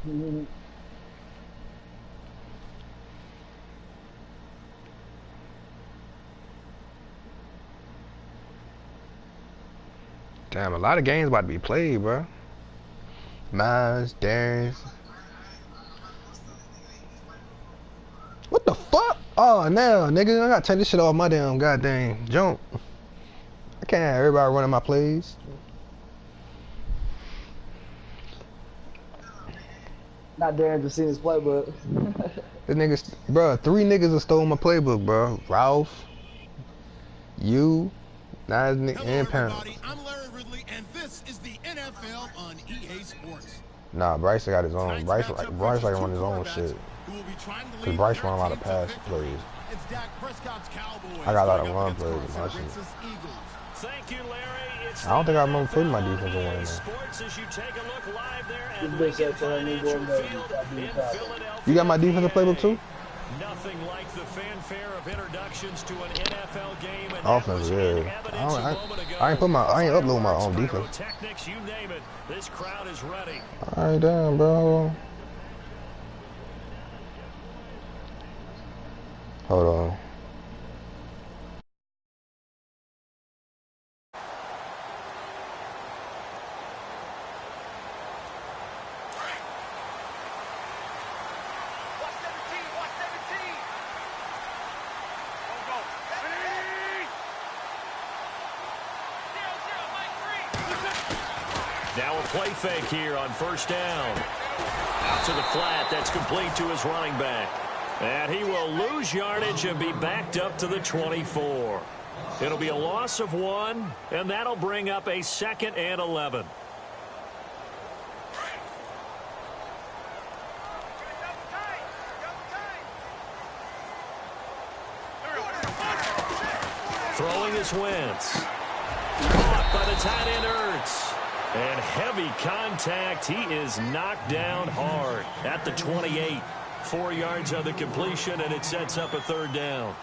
Damn, a lot of games about to be played, bro. Miles, Darius. What the fuck? Oh, now, nigga, I gotta take this shit off my damn goddamn jump. I can't have everybody running my plays. Not daring to see his playbook. This niggas, bro, 3 niggas have stole my playbook, bro. Ralph, you, Nas, and Pound. I'm Larry Ridley, and this is the NFL on EA Sports. Nah, Bryce got his own. Bryce like run his own shit. Cause Bryce run a lot of pass plays. I got a lot of run plays in my shit. Thank you, Larry. I don't think I remember putting my defensive one in there. You got my defensive playbook too? Nothing like the fanfare of introductions to an NFL game. Offense, yeah. I ain't upload my own defense. Techniques, you name it. This crowd is ready. Alright, damn, bro. Hold on. Now a play fake here on first down. Out to the flat. That's complete to his running back. And he will lose yardage and be backed up to the 24. It'll be a loss of 1, and that'll bring up a 2nd and 11. Throwing is Wentz. Caught by the tight end Ertz. And heavy contact. He is knocked down hard at the 28. 4 yards on the completion, and it sets up a 3rd down.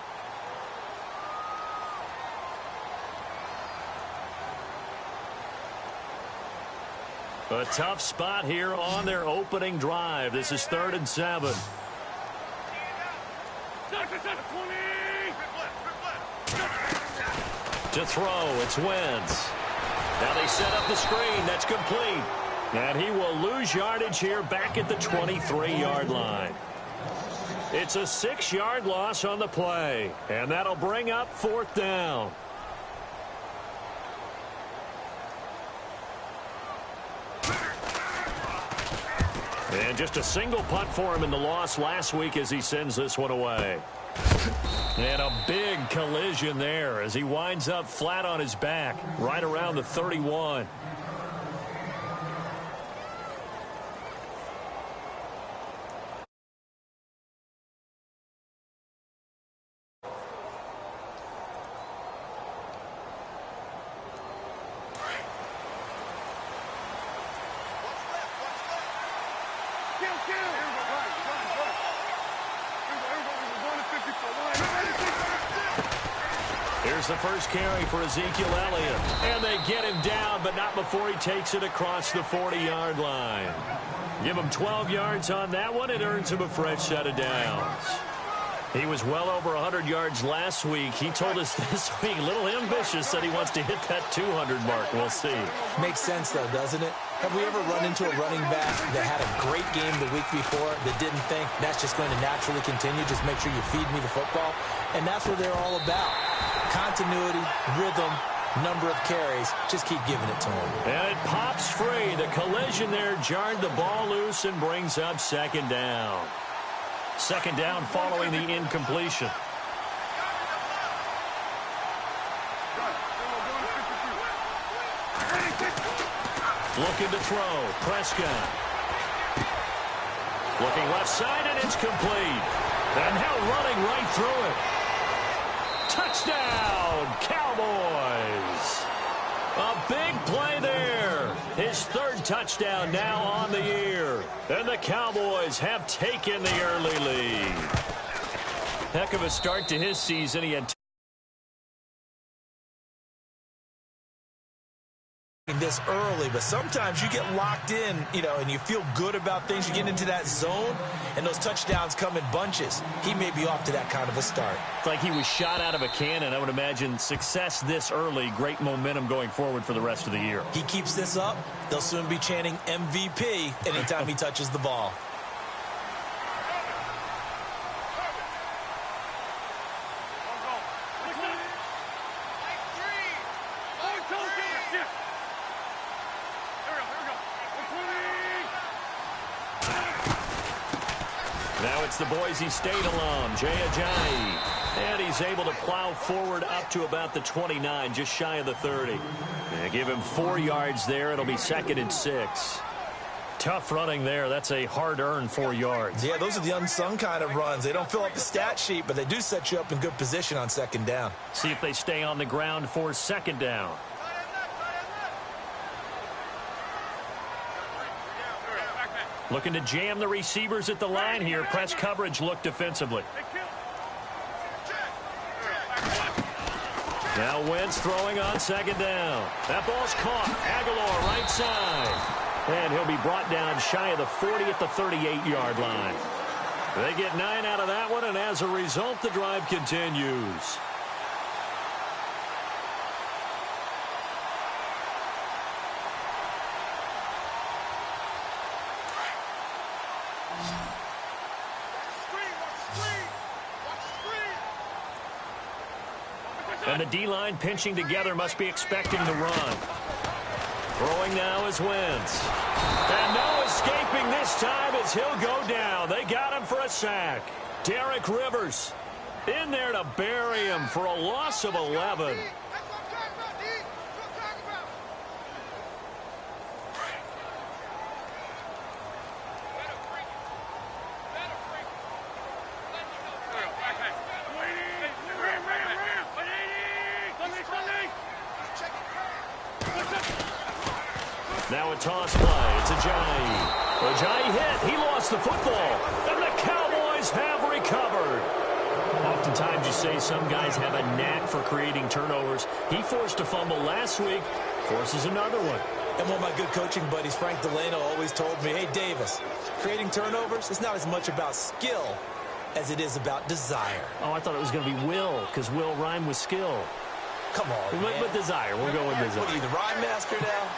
A tough spot here on their opening drive. This is 3rd and 7. To throw, it's Wentz. Now they set up the screen. That's complete. And he will lose yardage here back at the 23-yard line. It's a 6-yard loss on the play. And that'll bring up 4th down. And just a single punt for him in the loss last week as he sends this one away. And a big collision there as he winds up flat on his back right around the 31. Here's the first carry for Ezekiel Elliott. And they get him down, but not before he takes it across the 40-yard line. Give him 12 yards on that one. It earns him a fresh set of downs. He was well over 100 yards last week. He told us this week, a little ambitious, said he wants to hit that 200 mark. We'll see. Makes sense, though, doesn't it? Have we ever run into a running back that had a great game the week before that didn't think that's just going to naturally continue? Just make sure you feed me the football. And that's what they're all about. Continuity, rhythm, number of carries. Just keep giving it to him. And it pops free. The collision there jarred the ball loose and brings up 2nd down. 2nd down following the incompletion. Looking to throw. Prescott. Looking left side, and it's complete. And now running right through it. Touchdown, Cowboys. A big play there. His 3rd touchdown now on the year. And the Cowboys have taken the early lead. Heck of a start to his season. He had this early, but sometimes you get locked in, you know, and you feel good about things. You get into that zone, and those touchdowns come in bunches. He may be off to that kind of a start. It's like he was shot out of a cannon. I would imagine success this early, great momentum going forward for the rest of the year. He keeps this up, they'll soon be chanting MVP anytime he touches the ball. Now it's the Boise State alum, Jay Ajayi. And he's able to plow forward up to about the 29, just shy of the 30. And give him 4 yards there. It'll be 2nd and 6. Tough running there. That's a hard-earned 4 yards. Yeah, those are the unsung kind of runs. They don't fill up the stat sheet, but they do set you up in good position on 2nd down. See if they stay on the ground for 2nd down. Looking to jam the receivers at the line here. Press coverage look defensively. Now Wentz throwing on 2nd down. That ball's caught. Aguilar right side. And he'll be brought down shy of the 40 at the 38-yard line. They get 9 out of that one, and as a result, the drive continues. And the D-line pinching together must be expecting the run. Throwing now is Wentz. And no escaping this time as he'll go down. They got him for a sack. Derek Rivers in there to bury him for a loss of 11. Now a toss play. It's Ajayi. Ajayi hit. He lost the football. And the Cowboys have recovered. Oftentimes you say some guys have a knack for creating turnovers. He forced a fumble last week. Forces another one. And one of my good coaching buddies, Frank Delano, always told me, hey, Davis, creating turnovers is not as much about skill as it is about desire. Oh, I thought it was going to be will, because will rhyme with skill. Come on, man. With desire. We'll go with desire. What are you, the rhyme master now?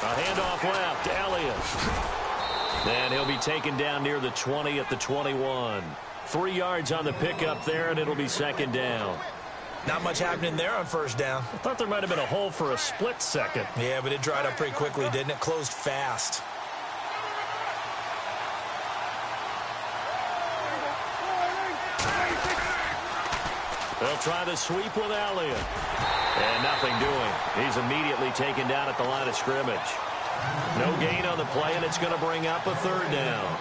A handoff left, Elliott. And he'll be taken down near the 20 at the 21. 3 yards on the pickup there, and it'll be 2nd down. Not much happening there on 1st down. I thought there might have been a hole for a split second. Yeah, but it dried up pretty quickly, didn't it? Closed fast. They'll try the sweep with Elliott. And nothing doing. He's immediately taken down at the line of scrimmage. No gain on the play, and it's going to bring up a 3rd down.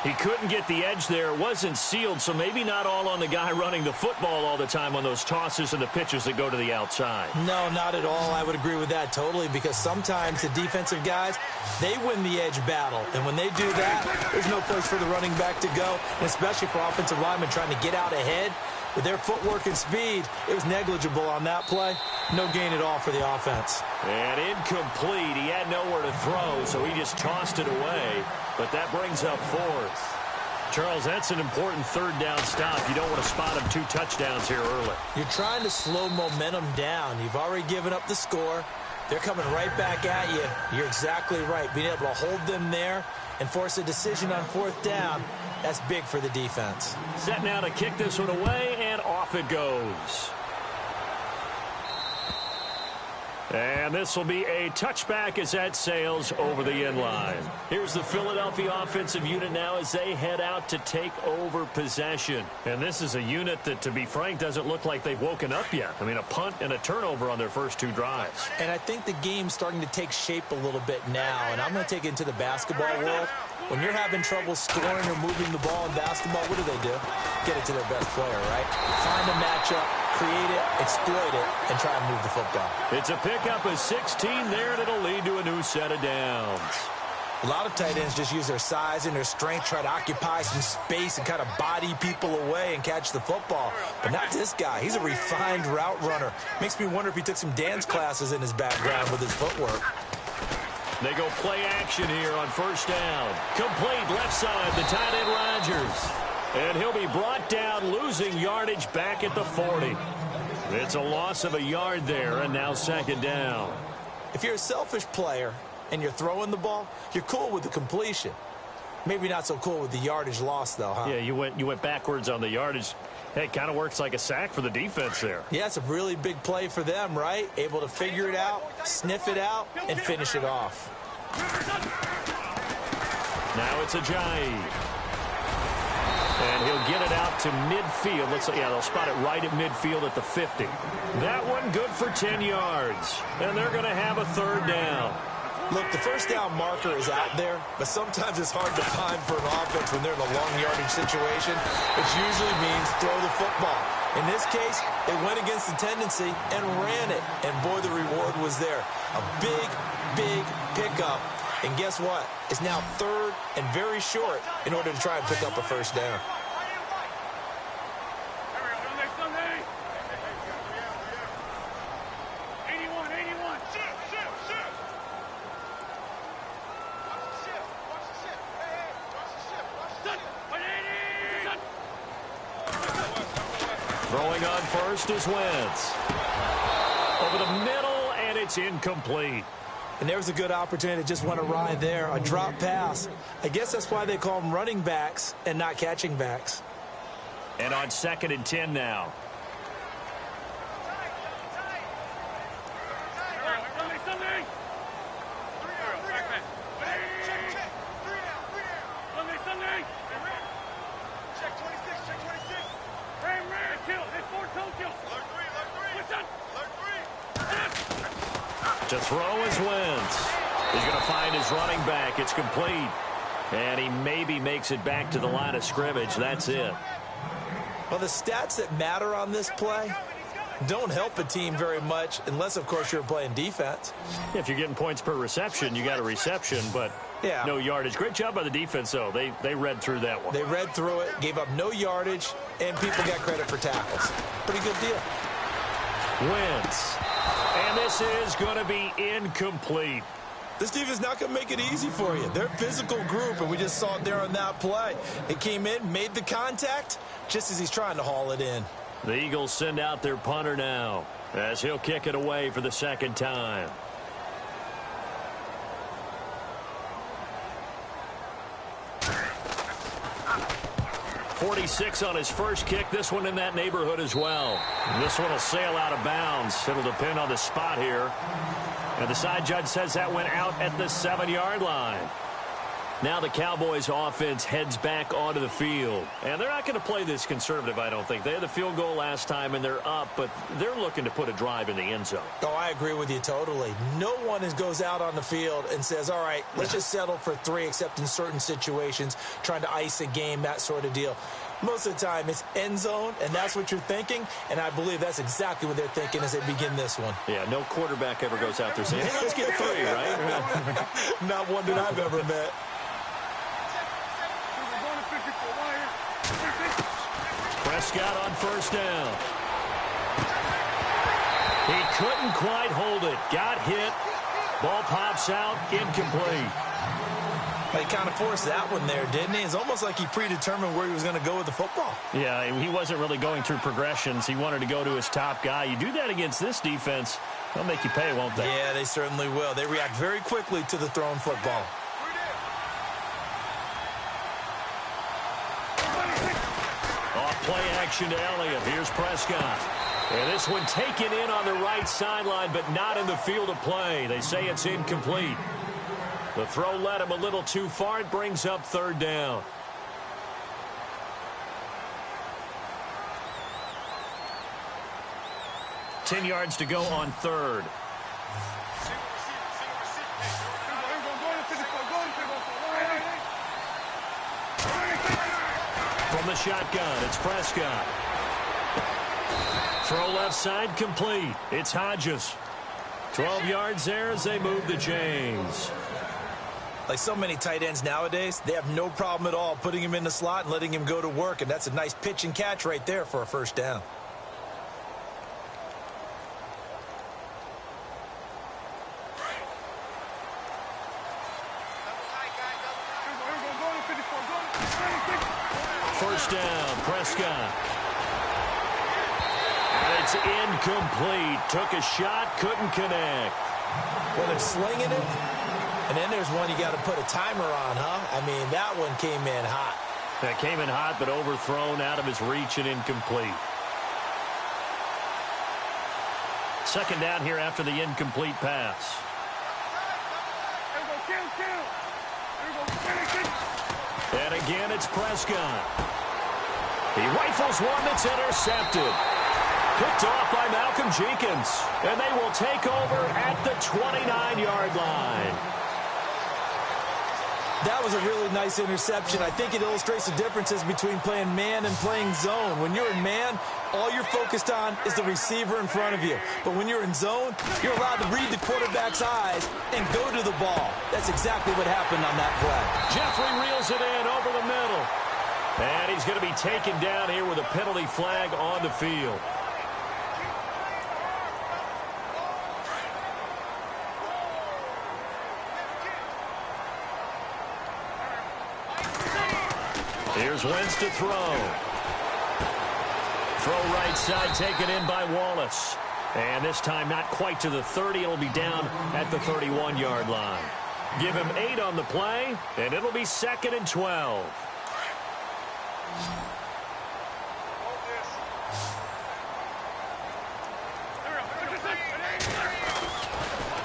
He couldn't get the edge there. It wasn't sealed, so maybe not all on the guy running the football all the time on those tosses and the pitches that go to the outside. No, not at all. I would agree with that totally, because sometimes the defensive guys, they win the edge battle. And when they do that, there's no place for the running back to go, and especially for offensive linemen trying to get out ahead. With their footwork and speed, it was negligible on that play. No gain at all for the offense. And incomplete. He had nowhere to throw, so he just tossed it away. But that brings up 4th. Charles, that's an important 3rd down stop. You don't want to spot him 2 touchdowns here early. You're trying to slow momentum down. You've already given up the score. They're coming right back at you. You're exactly right. Being able to hold them there and force a decision on 4th down, that's big for the defense. Set now to kick this one away, and off it goes. And this will be a touchback as that sails over the end line. Here's the Philadelphia offensive unit now as they head out to take over possession. And this is a unit that, to be frank, doesn't look like they've woken up yet. I mean, a punt and a turnover on their first 2 drives. And I think the game's starting to take shape a little bit now. And I'm going to take it into the basketball world. When you're having trouble scoring or moving the ball in basketball, what do? Get it to their best player, right? Find a matchup, create it, exploit it, and try and move the football. It's a pickup of 16 there, and it'll lead to a new set of downs. A lot of tight ends just use their size and their strength, try to occupy some space and kind of body people away and catch the football. But not this guy. He's a refined route runner. Makes me wonder if he took some dance classes in his background with his footwork. They go play action here on first down. Complete left side, the tight end Rodgers. And he'll be brought down, losing yardage back at the 40. It's a loss of a yard there, and now second down. If you're a selfish player and you're throwing the ball, you're cool with the completion. Maybe not so cool with the yardage loss, though, huh? Yeah, you went backwards on the yardage. Hey, it kind of works like a sack for the defense there. Yeah, it's a really big play for them, right? Able to figure it out, sniff it out, and finish it off. Now it's Ajayi. And he'll get it out to midfield. Looks like, yeah, they'll spot it right at midfield at the 50. That one good for 10 yards. And they're going to have a third down. Look, the first down marker is out there, but sometimes it's hard to find for an offense when they're in a long yardage situation, which usually means throw the football. In this case, they went against the tendency and ran it. And, boy, the reward was there. A big, big pickup. And guess what? It's now third and very short in order to try and pick up a first down. Throwing on first is Wentz. Over the middle, and it's incomplete. And there's a good opportunity to just want to ride there, a drop pass. I guess that's why they call them running backs and not catching backs. And on 2nd and 10 now. To throw is Wentz. He's going to find his running back. It's complete. And he maybe makes it back to the line of scrimmage. That's it. Well, the stats that matter on this play don't help a team very much unless, of course, you're playing defense. If you're getting points per reception, you got a reception, but yeah, no yardage. Great job by the defense, though. They read through that one. They read through it, gave up no yardage, and people got credit for tackles. Pretty good deal. Wentz. And this is going to be incomplete. This defense is not going to make it easy for you. They're a physical group, and we just saw it there on that play. It came in, made the contact, just as he's trying to haul it in. The Eagles send out their punter now, as he'll kick it away for the second time. .46 on his first kick. This one in that neighborhood as well. And this one will sail out of bounds. It'll depend on the spot here. And the side judge says that went out at the 7-yard line. Now the Cowboys offense heads back onto the field. And they're not going to play this conservative, I don't think. They had the field goal last time, and they're up, but they're looking to put a drive in the end zone. Oh, I agree with you totally. No one goes out on the field and says, all right, let's just settle for 3, except in certain situations, trying to ice a game, that sort of deal. Most of the time, it's end zone, and that's what you're thinking, and I believe that's exactly what they're thinking as they begin this one. Yeah, no quarterback ever goes out there saying, hey, let's get 3, right? Not one that I've ever met. Prescott on first down. He couldn't quite hold it. Got hit. Ball pops out. Incomplete. He kind of forced that one there, didn't he? It's almost like he predetermined where he was going to go with the football. Yeah, he wasn't really going through progressions. He wanted to go to his top guy. You do that against this defense, they'll make you pay, won't they? Yeah, they certainly will. They react very quickly to the thrown football. Off play action to Elliott. Here's Prescott. And this one taken in on the right sideline, but not in the field of play. They say it's incomplete. The throw led him a little too far. It brings up third down. $10 yards to go on third. From the shotgun, it's Prescott. Throw left side complete. It's Hodges. 12 yards there as they move the chains. Like so many tight ends nowadays, they have no problem at all putting him in the slot and letting him go to work, and that's a nice pitch and catch right there for a first down. First down, Prescott. And it's incomplete. Took a shot, couldn't connect. Well, they're slinging it. And then there's one you got to put a timer on, huh? I mean, that one came in hot. That came in hot, but overthrown, out of his reach and incomplete. Second down here after the incomplete pass. And again, it's Prescott. He rifles one that's intercepted. Picked off by Malcolm Jenkins. And they will take over at the 29-yard line. That was a really nice interception. I think it illustrates the differences between playing man and playing zone. When you're in man, all you're focused on is the receiver in front of you. But when you're in zone, you're allowed to read the quarterback's eyes and go to the ball. That's exactly what happened on that play. Jeffrey reels it in over the middle. And he's going to be taken down here with a penalty flag on the field. Here's Wentz to throw. Throw right side, taken in by Wallace. And this time not quite to the 30. It'll be down at the 31-yard line. Give him 8 on the play, and it'll be 2nd and 12.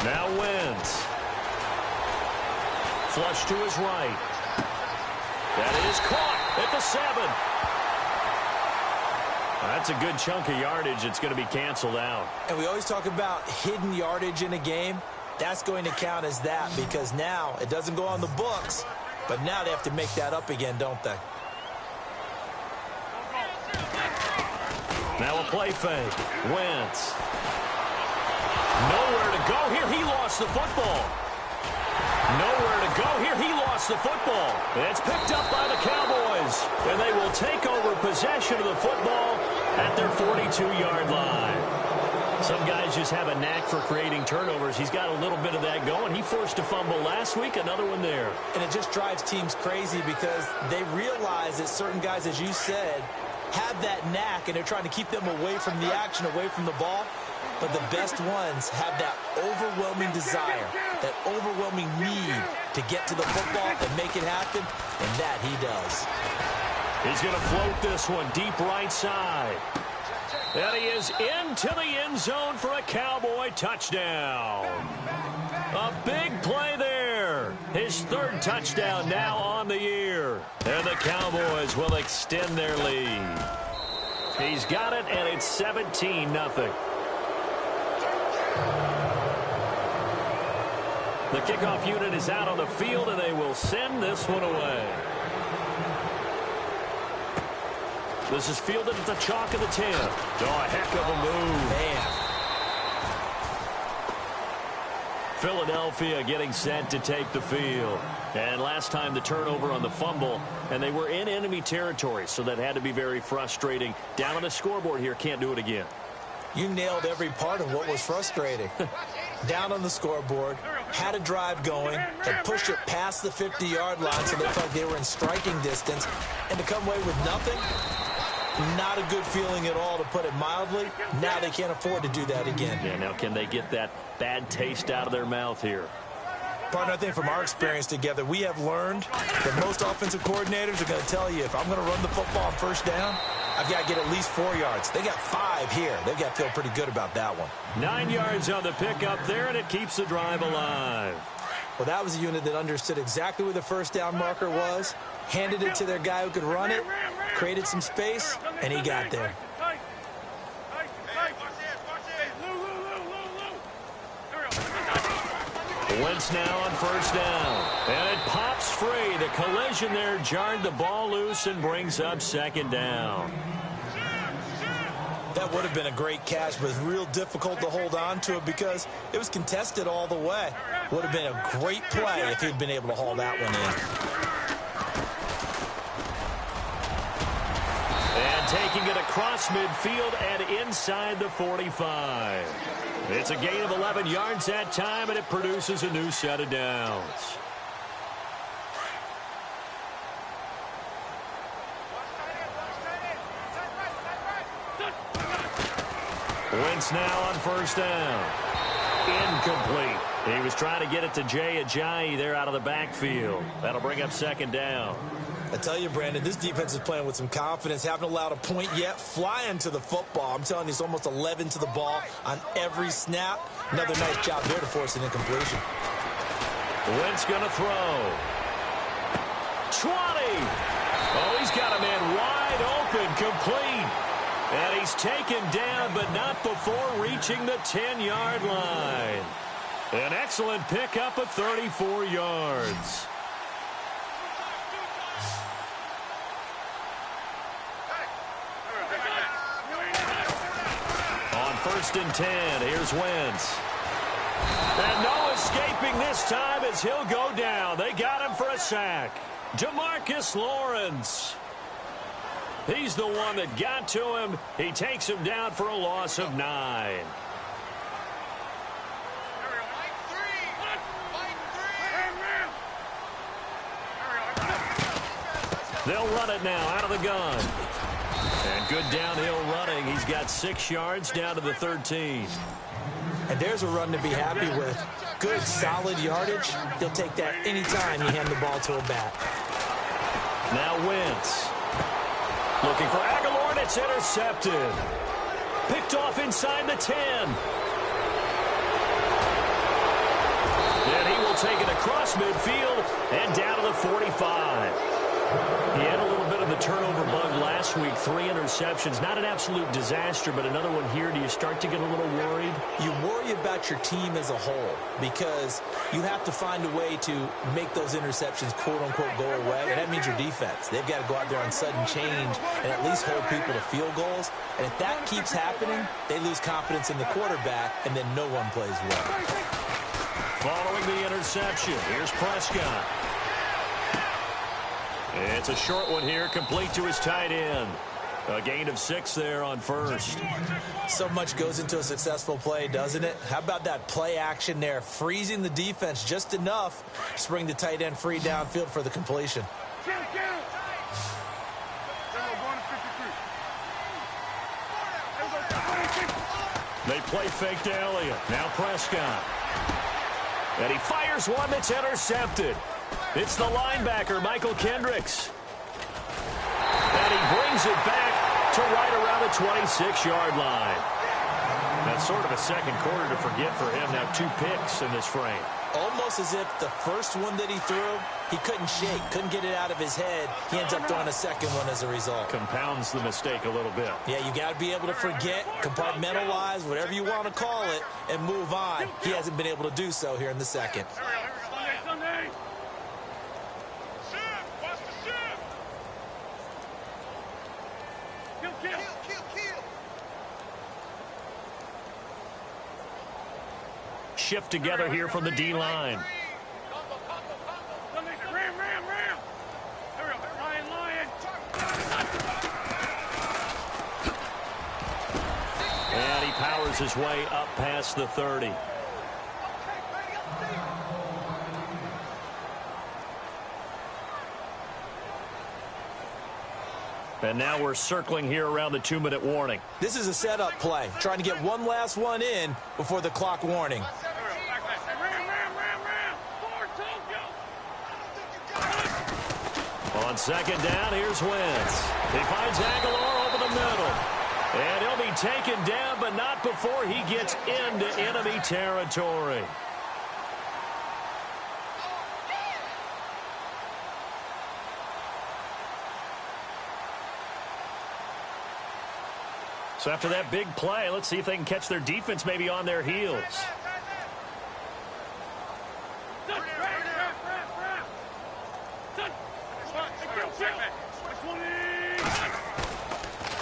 Now Wentz. Flush to his right. That is caught at the 7. That's a good chunk of yardage. It's going to be canceled out. And we always talk about hidden yardage in a game. That's going to count as that because now it doesn't go on the books, but now they have to make that up again, don't they? Now a play fake. Wentz. Nowhere to go here. He lost the football. Nowhere to go here. He lost the football. It's picked up by the Cowboys. And they will take over possession of the football at their 42-yard line. Some guys just have a knack for creating turnovers. He's got a little bit of that going. He forced a fumble last week, another one there. And it just drives teams crazy because they realize that certain guys, as you said, have that knack, and they're trying to keep them away from the action, away from the ball. But the best ones have that overwhelming desire, that overwhelming need to get to the football and make it happen, and that he does. He's going to float this one deep right side. And he is into the end zone for a Cowboy touchdown. A big play there. His 3rd touchdown now on the year. And the Cowboys will extend their lead. He's got it, and it's 17-0. The kickoff unit is out on the field, and they will send this one away. This is fielded at the chalk of the 10. Oh, a heck of a move. Man. Philadelphia getting set to take the field. And last time the turnover on the fumble, and they were in enemy territory, so that had to be very frustrating. Down on the scoreboard here, can't do it again. You nailed every part of what was frustrating. Down on the scoreboard, had a drive going, and pushed it past the 50-yard line so they felt like they were in striking distance, and to come away with nothing, not a good feeling at all, to put it mildly. Now they can't afford to do that again. Yeah, now can they get that bad taste out of their mouth here? Partner, I think from our experience together, we have learned that most offensive coordinators are going to tell you, if I'm going to run the football on first down, I've got to get at least 4 yards. They got 5 here. They've got to feel pretty good about that one. 9 yards on the pickup there, and it keeps the drive alive. Well, that was a unit that understood exactly where the first down marker was, handed it to their guy who could run it, created some space, and he got there. Wentz now on first down. And it pops free. The collision there jarred the ball loose and brings up 2nd down. That That would have been a great catch, but it's real difficult to hold on to it because it was contested all the way. Would have been a great play if he'd been able to haul that one in. And taking it across midfield and inside the 45. It's a gain of 11 yards that time, and it produces a new set of downs. Wentz now on first down. Incomplete. He was trying to get it to Jay Ajayi there out of the backfield. That'll bring up second down. I tell you, Brandon, this defense is playing with some confidence. Haven't allowed a point yet. Flying to the football. I'm telling you, it's almost 11 to the ball on every snap. Another nice job there to force an incompletion. Wentz going to throw. 20. Oh, he's got a man wide open, complete. And he's taken down, but not before reaching the 10-yard line. An excellent pickup of 34 yards. On first and 10, here's Wentz. And no escaping this time as he'll go down. They got him for a sack. Demarcus Lawrence. He's the one that got to him. He takes him down for a loss of 9. They'll run it now out of the gun. And good downhill running. He's got 6 yards down to the 13. And there's a run to be happy with. Good, solid yardage. He'll take that anytime you hand the ball to a back. Now Wentz. Looking for Aguilar, and it's intercepted. Picked off inside the 10. And he will take it across midfield and down to the 45. He had a little bit of the turnover bug last week. 3 interceptions. Not an absolute disaster, but another one here. Do you start to get a little worried? You worry about your team as a whole because you have to find a way to make those interceptions, quote-unquote, go away. And that means your defense. They've got to go out there on sudden change and at least hold people to field goals. And if that keeps happening, they lose confidence in the quarterback, and then no one plays well. Following the interception, here's Prescott. It's a short one here, complete to his tight end. A gain of 6 there on first. So much goes into a successful play, doesn't it? How about that play action there, freezing the defense just enough to bring the tight end free downfield for the completion. They play fake to Elliott. Now Prescott. And he fires one that's intercepted. It's the linebacker, Michael Kendricks. And he brings it back to right around the 26-yard line. That's sort of a second quarter to forget for him. Now 2 picks in this frame. Almost as if the first one that he threw, he couldn't shake, couldn't get it out of his head. He ends up throwing a second one as a result. Compounds the mistake a little bit. Yeah, you got to be able to forget, compartmentalize, whatever you want to call it, and move on. He hasn't been able to do so here in the second. Shift together here from the D-line. And he powers his way up past the 30. And now we're circling here around the 2-minute warning. This is a setup play, trying to get one last one in before the clock warning. On second down, here's Wentz. He finds Aguilar over the middle. And he'll be taken down, but not before he gets into enemy territory. So after that big play, let's see if they can catch their defense maybe on their heels.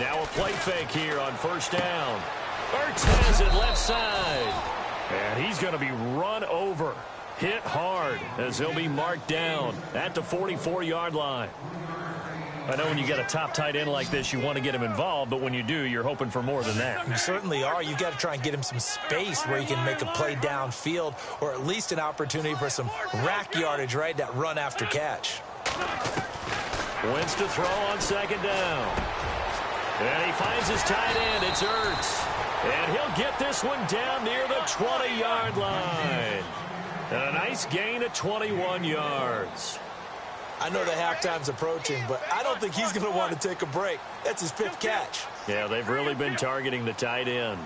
Now a play fake here on first down. Ertz has it left side. And he's going to be run over. Hit hard as he'll be marked down at the 44-yard line. I know when you get a top tight end like this, you want to get him involved, but when you do, you're hoping for more than that. You certainly are. You've got to try and get him some space where he can make a play downfield, or at least an opportunity for some rack yardage, right? That run after catch. Wentz to throw on second down. And he finds his tight end. It's Ertz. And he'll get this one down near the 20-yard line. And a nice gain of 21 yards. I know the halftime's approaching, but I don't think he's going to want to take a break. That's his 5th catch. Yeah, they've really been targeting the tight end.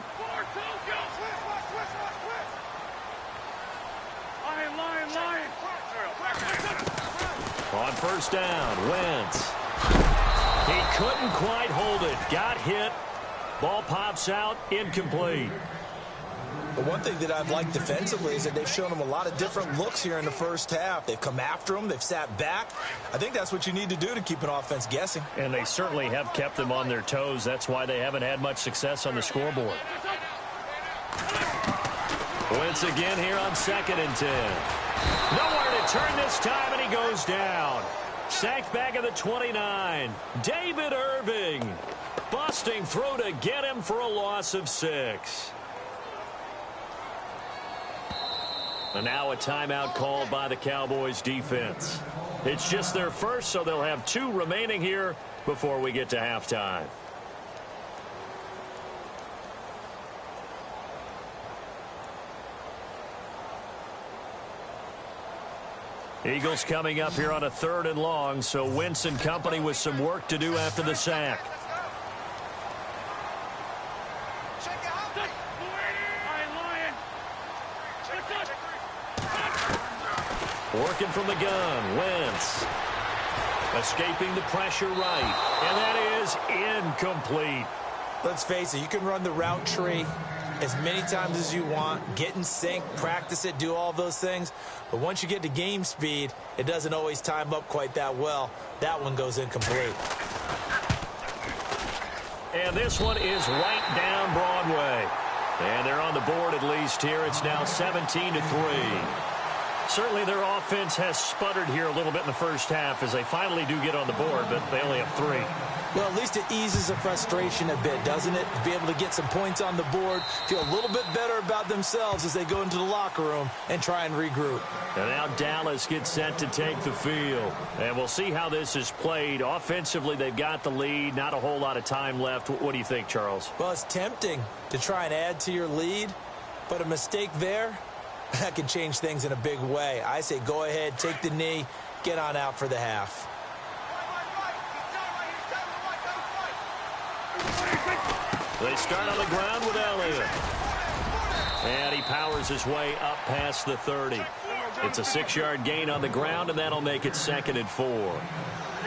On first down, Wentz. He couldn't quite hold it. Got hit. Ball pops out, incomplete. The one thing that I've liked defensively is that they've shown him a lot of different looks here in the first half. They've come after him. They've sat back. I think that's what you need to do to keep an offense guessing. And they certainly have kept them on their toes. That's why they haven't had much success on the scoreboard. Wentz again here on 2nd and 10. Nowhere to turn this time, and he goes down. Sacked back at the 29. David Irving. Busting through to get him for a loss of 6. And now a timeout called by the Cowboys defense. It's just their first, so they'll have 2 remaining here before we get to halftime. Eagles coming up here on a 3rd and long, so Wentz and company with some work to do after the sack. Working from the gun, Wentz. Escaping the pressure right, and that is incomplete. Let's face it, you can run the route tree as many times as you want, get in sync, practice it, do all those things. But once you get to game speed, it doesn't always time up quite that well. That one goes incomplete. And this one is right down Broadway. And they're on the board at least here. It's now 17-3. Certainly their offense has sputtered here a little bit in the first half as they finally do get on the board, but they only have 3. Well, at least it eases the frustration a bit, doesn't it? To be able to get some points on the board, feel a little bit better about themselves as they go into the locker room and try and regroup. And now Dallas gets set to take the field. And we'll see how this is played. Offensively, they've got the lead. Not a whole lot of time left. What do you think, Charles? Well, it's tempting to try and add to your lead, but a mistake there, that can change things in a big way. I say go ahead, take the knee, get on out for the half. They start on the ground with Elliott. And he powers his way up past the 30. It's a 6-yard gain on the ground, and that'll make it 2nd and 4.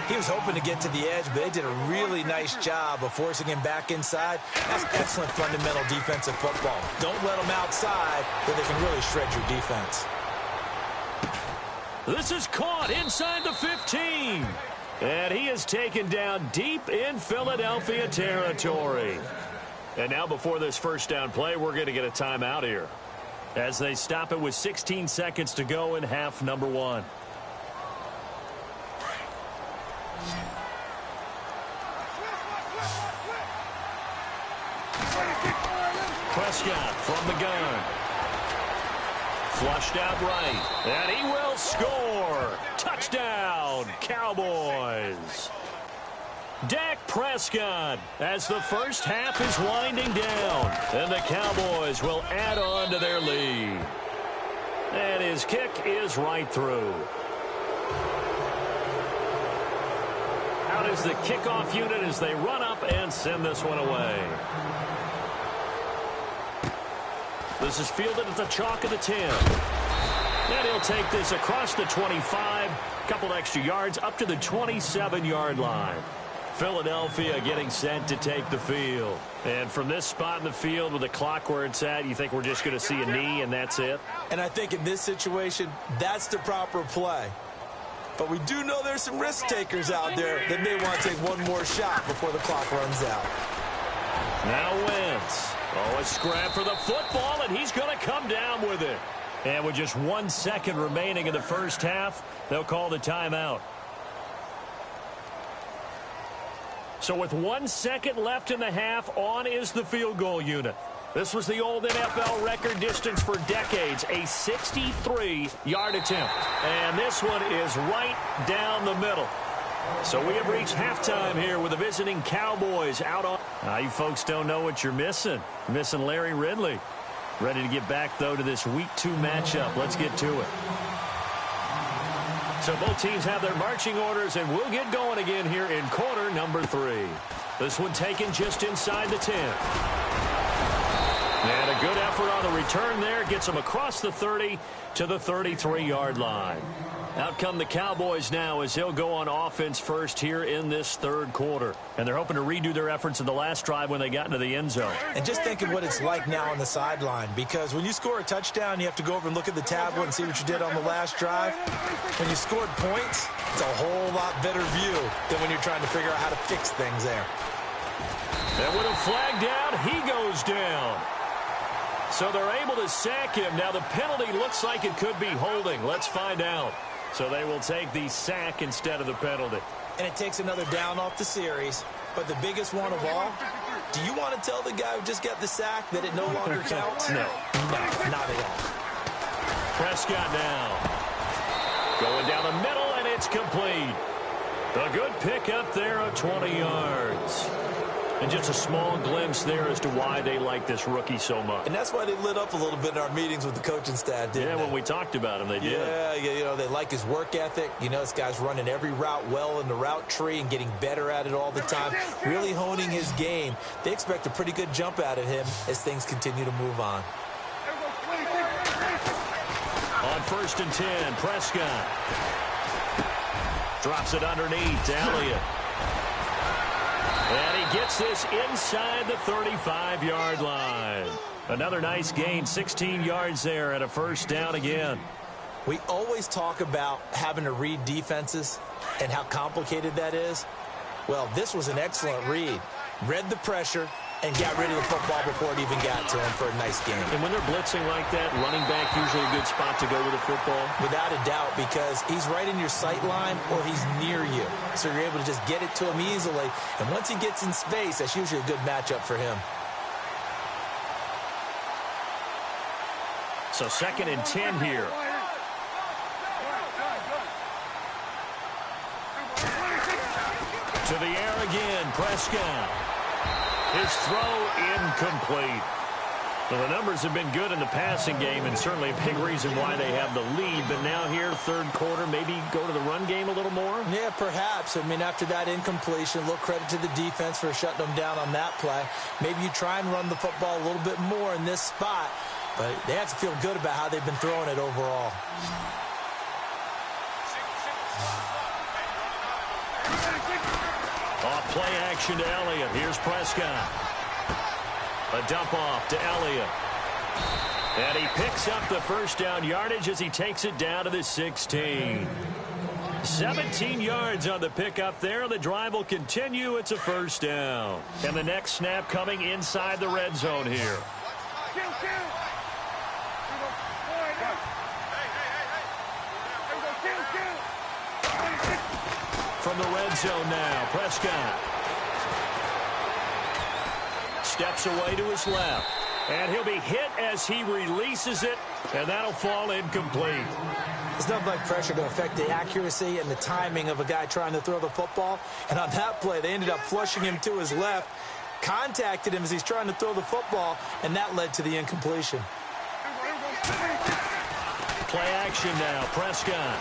He was hoping to get to the edge, but they did a really nice job of forcing him back inside. That's excellent fundamental defensive football. Don't let them outside where they can really shred your defense. This is caught inside the 15. And he is taken down deep in Philadelphia territory. And now before this first down play, we're going to get a timeout here as they stop it with 16 seconds to go in half number 1. Prescott from the gun. Flushed out right. And he will score. Touchdown, Cowboys. Dak Prescott as the first half is winding down. And the Cowboys will add on to their lead. And his kick is right through. Out is the kickoff unit as they run up and send this one away. This is fielded at the chalk of the 10. And he'll take this across the 25, a couple extra yards up to the 27-yard line. Philadelphia getting set to take the field. And from this spot in the field with the clock where it's at, you think we're just going to see a knee and that's it? And I think in this situation, that's the proper play. But we do know there's some risk takers out there that may want to take one more shot before the clock runs out. Now Wentz. Oh, a scrap for the football, and he's going to come down with it. And with just 1 second remaining in the first half, they'll call the timeout. So with 1 second left in the half, on is the field goal unit. This was the old NFL record distance for decades, a 63-yard attempt. And this one is right down the middle. So we have reached halftime here with the visiting Cowboys out on. You folks don't know what you're missing. You're missing Larry Ridley. Ready to get back, though, to this Week 2 matchup. Let's get to it. So both teams have their marching orders, and we'll get going again here in quarter number 3. This one taken just inside the 10. And a good effort on the return there. Gets them across the 30 to the 33-yard line. Out come the Cowboys now as they'll go on offense first here in this third quarter. And they're hoping to redo their efforts in the last drive when they got into the end zone. And just think of what it's like now on the sideline, because when you score a touchdown, you have to go over and look at the tablet and see what you did on the last drive. When you scored points, it's a whole lot better view than when you're trying to figure out how to fix things there. And with a flag down, he goes down. So they're able to sack him. Now the penalty looks like it could be holding. Let's find out. So they will take the sack instead of the penalty. And it takes another down off the series. But the biggest one of all, do you want to tell the guy who just got the sack that it no longer counts? No. No, not at all. Prescott now. Going down the middle, and it's complete. A good pickup there of 20 yards. And just a small glimpse there as to why they like this rookie so much. And that's why they lit up a little bit in our meetings with the coaching staff, didn't they? When we talked about him, they did. Yeah, you know, they like his work ethic. You know, this guy's running every route well in the route tree and getting better at it all the time, really honing his game. They expect a pretty good jump out of him as things continue to move on. On 1st and 10, Prescott. Drops it underneath to Elliott. And he gets this inside the 35-yard line. Another nice gain, 16 yards there and a first down again. We always talk about having to read defenses and how complicated that is. Well, this was an excellent read. Read the pressure and got rid of the football before it even got to him for a nice game. And when they're blitzing like that, running back usually a good spot to go with the football? Without a doubt, because he's right in your sight line or he's near you. So you're able to just get it to him easily. And once he gets in space, that's usually a good matchup for him. So 2nd and 10 here. To the air again, Prescott. His throw incomplete. Well, the numbers have been good in the passing game and certainly a big reason why they have the lead. But now here, third quarter, maybe go to the run game a little more? Yeah, perhaps. I mean, after that incompletion, a little credit to the defense for shutting them down on that play. Maybe you try and run the football a little bit more in this spot. But they have to feel good about how they've been throwing it overall. Off play action to Elliott. Here's Prescott. A dump off to Elliott. And he picks up the first down yardage as he takes it down to the 16. 17 yards on the pickup there. The drive will continue. It's a first down. And the next snap coming inside the red zone here. From the red zone now, Prescott steps away to his left. And he'll be hit as he releases it, and that'll fall incomplete. It's nothing like pressure to affect the accuracy and the timing of a guy trying to throw the football. And on that play, they ended up flushing him to his left, contacted him as he's trying to throw the football, and that led to the incompletion. Play action now, Prescott.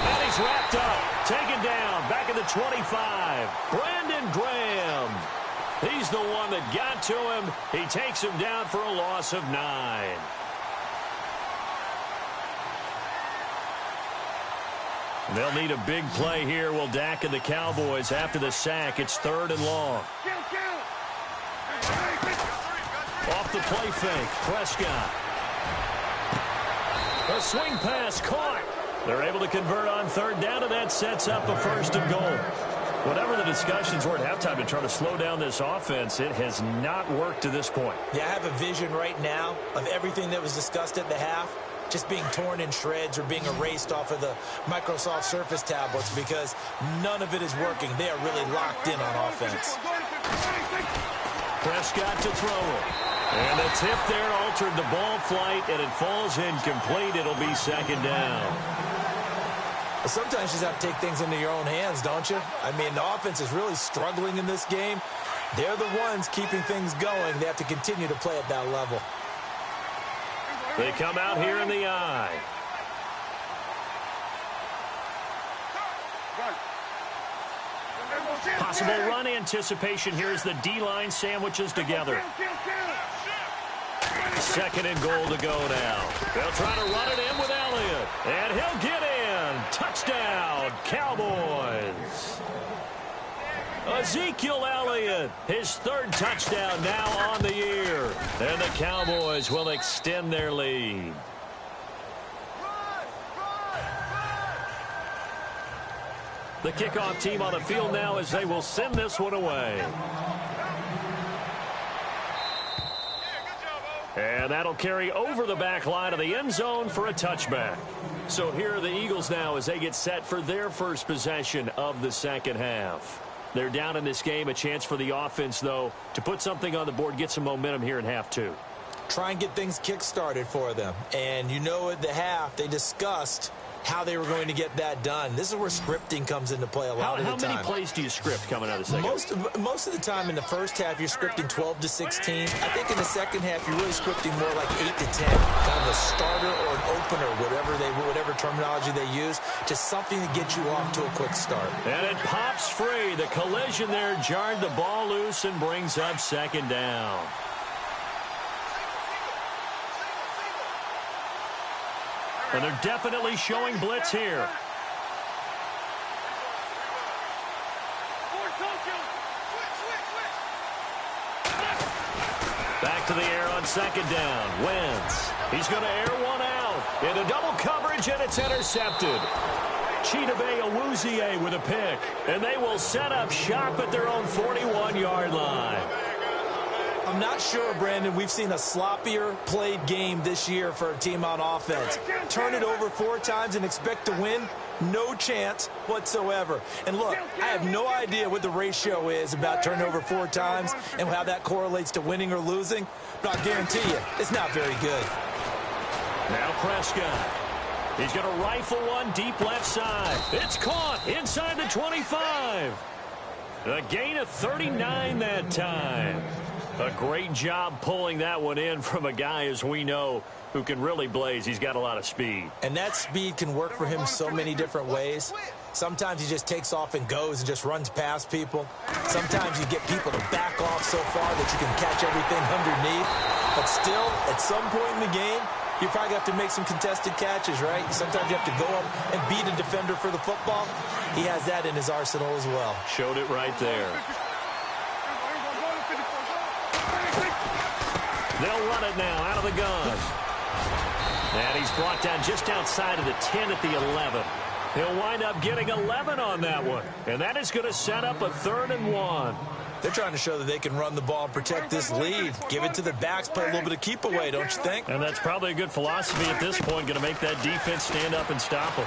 And he's wrapped up, taken down, back at the 25. Brandon Graham. He's the one that got to him. He takes him down for a loss of 9. They'll need a big play here, will Dak and the Cowboys after the sack. It's 3rd and long. Off the play fake, Prescott. A swing pass caught. They're able to convert on third down, and that sets up a 1st and goal. Whatever the discussions were at halftime to try to slow down this offense, it has not worked to this point. Yeah, I have a vision right now of everything that was discussed at the half just being torn in shreds or being erased off of the Microsoft Surface tablets because none of it is working. They are really locked in on offense. Prescott to throw it. And the tip there altered the ball flight, and it falls incomplete. It'll be 2nd down. Sometimes you just have to take things into your own hands, don't you? I mean, the offense is really struggling in this game. They're the ones keeping things going. They have to continue to play at that level. They come out here in the eye. Possible run anticipation here as the D-line sandwiches together. 2nd and goal to go now. They'll try to run it in with Elliott. And he'll get in. Touchdown, Cowboys. Ezekiel Elliott, his 3rd touchdown now on the year. And the Cowboys will extend their lead. The kickoff team on the field now as they will send this one away. And that'll carry over the back line of the end zone for a touchback. So here are the Eagles now as they get set for their first possession of the 2nd half. They're down in this game. A chance for the offense, though, to put something on the board, get some momentum here in half 2. Try and get things kick-started for them. And you know at the half, they discussed how they were going to get that done. This is where scripting comes into play a lot of the time. How many plays do you script coming out of the second? Most of the time in the first half, you're scripting 12 to 16. I think in the second half, you're really scripting more like 8 to 10. Kind of a starter or an opener, whatever terminology they use. Just something to get you off to a quick start. And it pops free. The collision there jarred the ball loose and brings up 2nd down. And they're definitely showing blitz here. Back to the air on 2nd down. Wentz. He's going to air one out. Into double coverage, and it's intercepted. Chidobe Awuzie with a pick. And they will set up shop at their own 41-yard line. I'm not sure, Brandon, we've seen a sloppier played game this year for a team on offense. Turn it over 4 times and expect to win? No chance whatsoever. And look, I have no idea what the ratio is about turnover 4 times and how that correlates to winning or losing, but I'll guarantee you, it's not very good. Now Prescott. He's going to rifle one deep left side. It's caught inside the 25. A gain of 39 that time. A great job pulling that one in from a guy, as we know, who can really blaze. He's got a lot of speed. And that speed can work for him so many different ways. Sometimes he just takes off and goes and just runs past people. Sometimes you get people to back off so far that you can catch everything underneath. But still, at some point in the game, you probably have to make some contested catches, right? Sometimes you have to go up and beat a defender for the football. He has that in his arsenal as well. Showed it right there. They'll run it now out of the gun. And he's brought down just outside of the 10 at the 11. He'll wind up getting 11 on that one. And that is going to set up a 3rd and 1. They're trying to show that they can run the ball and protect this lead. Give it to the backs, play a little bit of keep away, don't you think? And that's probably a good philosophy at this point, going to make that defense stand up and stop them.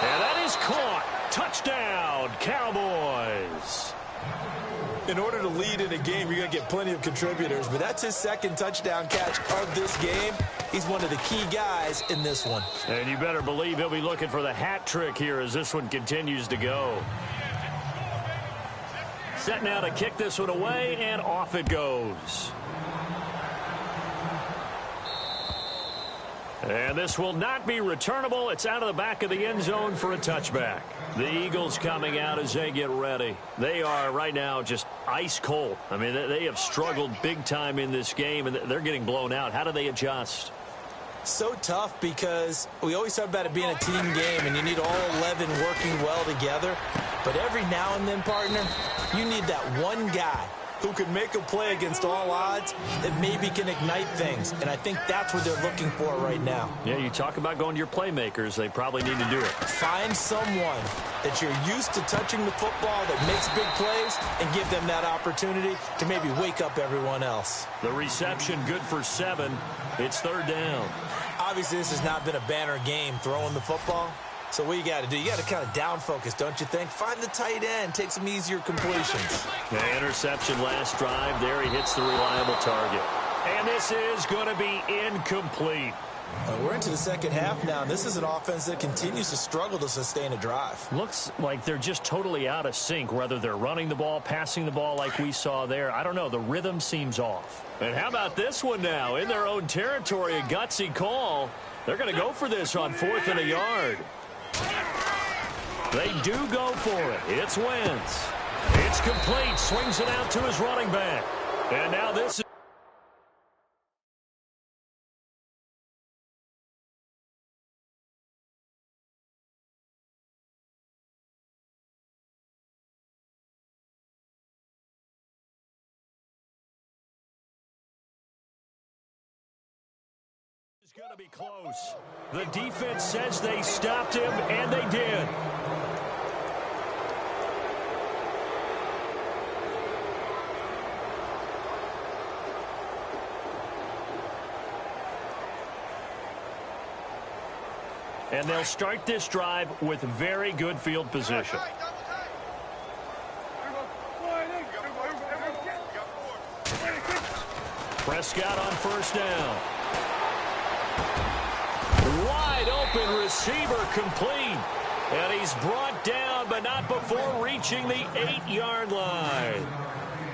And that is caught. Touchdown, Cowboys. In order to lead in a game, you're going to get plenty of contributors, but that's his 2nd touchdown catch of this game. He's one of the key guys in this one. And you better believe he'll be looking for the hat trick here as this one continues to go. Set now to kick this one away, and off it goes. And this will not be returnable. It's out of the back of the end zone for a touchback. The Eagles coming out as they get ready. They are right now just ice cold. I mean, they have struggled big time in this game, and they're getting blown out. How do they adjust? So tough because we always talk about it being a team game, and you need all 11 working well together. But every now and then, partner, you need that one guy who can make a play against all odds that maybe can ignite things. And I think that's what they're looking for right now. Yeah, you talk about going to your playmakers. They probably need to do it. Find someone that you're used to touching the football that makes big plays and give them that opportunity to maybe wake up everyone else. The reception good for 7. It's 3rd down. Obviously, this has not been a banner game throwing the football. So what you got to do, you got to kind of down focus, don't you think? Find the tight end, take some easier completions. The interception last drive. There he hits the reliable target. And this is going to be incomplete. We're into the second half now, and this is an offense that continues to struggle to sustain a drive. Looks like they're just totally out of sync, whether they're running the ball, passing the ball like we saw there. I don't know. The rhythm seems off. And how about this one now? In their own territory, a gutsy call. They're going to go for this on 4th and a yard. They do go for it. It's Wentz. It's complete. Swings it out to his running back. And now this is going to be close. The defense says they stopped him, and they did. And they'll start this drive with very good field position. Prescott on 1st down. Wide open receiver complete. And he's brought down, but not before reaching the 8-yard line.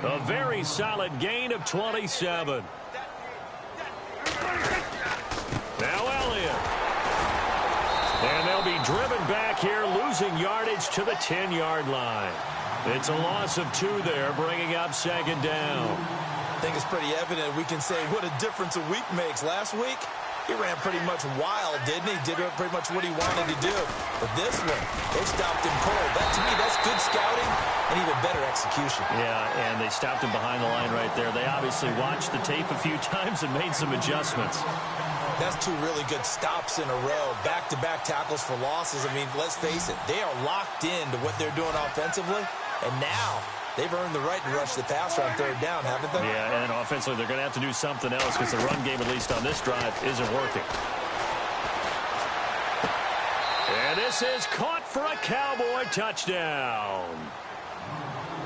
A very solid gain of 27. Now Elliott. And they'll be driven back here, losing yardage to the 10-yard line. It's a loss of 2 there, bringing up 2nd down. I think it's pretty evident we can say what a difference a week makes. Last week, he ran pretty much wild, didn't he? Did pretty much what he wanted to do. But this one, they stopped him cold. That, to me, that's good scouting and even better execution. Yeah, and they stopped him behind the line right there. They obviously watched the tape a few times and made some adjustments. That's 2 really good stops in a row. Back-to-back tackles for losses. I mean, let's face it, they are locked into what they're doing offensively. And now they've earned the right to rush the passer on 3rd down, haven't they? Yeah, and offensively, they're going to have to do something else because the run game, at least on this drive, isn't working. And this is caught for a Cowboy touchdown.